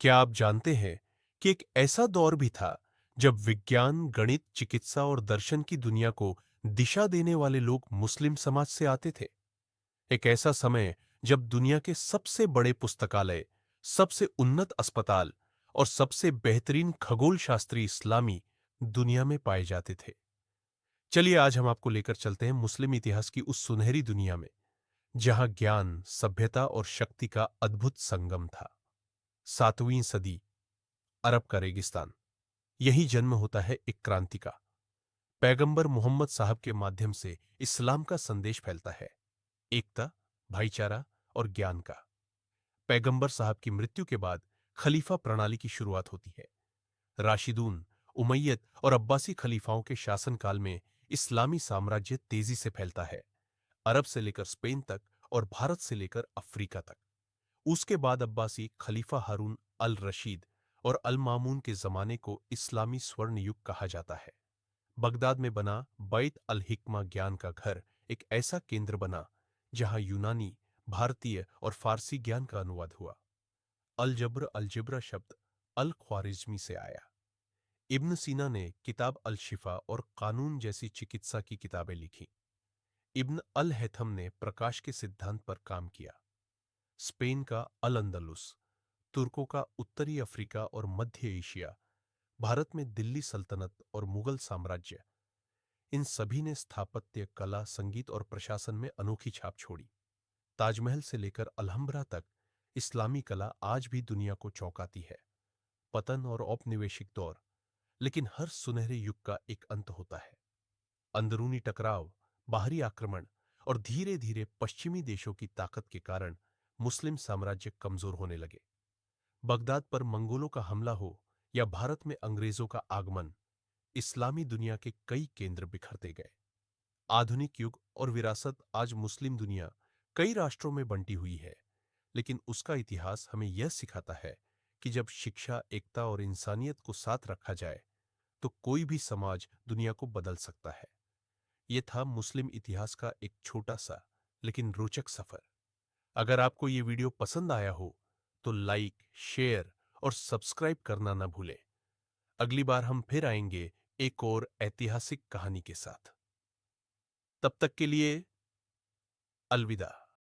क्या आप जानते हैं कि एक ऐसा दौर भी था जब विज्ञान, गणित, चिकित्सा और दर्शन की दुनिया को दिशा देने वाले लोग मुस्लिम समाज से आते थे? एक ऐसा समय जब दुनिया के सबसे बड़े पुस्तकालय, सबसे उन्नत अस्पताल और सबसे बेहतरीन खगोल शास्त्री इस्लामी दुनिया में पाए जाते थे। चलिए आज हम आपको लेकर चलते हैं मुस्लिम इतिहास की उस सुनहरी दुनिया में, जहां ज्ञान, सभ्यता और शक्ति का अद्भुत संगम था। 7वीं सदी, अरब का रेगिस्तान। यही जन्म होता है एक क्रांति का। पैगंबर मोहम्मद साहब के माध्यम से इस्लाम का संदेश फैलता है, एकता, भाईचारा और ज्ञान का। पैगंबर साहब की मृत्यु के बाद खलीफा प्रणाली की शुरुआत होती है। राशिदून, उमैयद और अब्बासी खलीफाओं के शासनकाल में इस्लामी साम्राज्य तेजी से फैलता है, अरब से लेकर स्पेन तक और भारत से लेकर अफ्रीका तक। उसके बाद अब्बासी खलीफा हारून अल रशीद और अल मामून के जमाने को इस्लामी स्वर्ण युग कहा जाता है। बगदाद में बना बैत अल हिकमा ज्ञान का घर एक ऐसा केंद्र बना जहां यूनानी, भारतीय और फारसी ज्ञान का अनुवाद हुआ। अलजब्र शब्द अल ख्वारिज्मी से आया। इब्न सीना ने किताब अल शिफा और कानून जैसी चिकित्सा की किताबें लिखी। इब्न अल हैथम ने प्रकाश के सिद्धांत पर काम किया। स्पेन का अल अंदलुस, तुर्कों का उत्तरी अफ्रीका और मध्य एशिया, भारत में दिल्ली सल्तनत और मुगल साम्राज्य, इन सभी ने स्थापत्य, कला, संगीत और प्रशासन में अनोखी छाप छोड़ी। ताजमहल से लेकर अलहंब्रा तक इस्लामी कला आज भी दुनिया को चौंकाती है। पतन और औपनिवेशिक दौर, लेकिन हर सुनहरे युग का एक अंत होता है। अंदरूनी टकराव, बाहरी आक्रमण और धीरे धीरे पश्चिमी देशों की ताकत के कारण मुस्लिम साम्राज्य कमजोर होने लगे। बगदाद पर मंगोलों का हमला हो या भारत में अंग्रेजों का आगमन, इस्लामी दुनिया के कई केंद्र बिखरते गए। आधुनिक युग और विरासत, आज मुस्लिम दुनिया कई राष्ट्रों में बंटी हुई है, लेकिन उसका इतिहास हमें यह सिखाता है कि जब शिक्षा, एकता और इंसानियत को साथ रखा जाए तो कोई भी समाज दुनिया को बदल सकता है। यह था मुस्लिम इतिहास का एक छोटा सा लेकिन रोचक सफर। अगर आपको यह वीडियो पसंद आया हो तो लाइक, शेयर और सब्सक्राइब करना ना भूलें। अगली बार हम फिर आएंगे एक और ऐतिहासिक कहानी के साथ। तब तक के लिए अलविदा।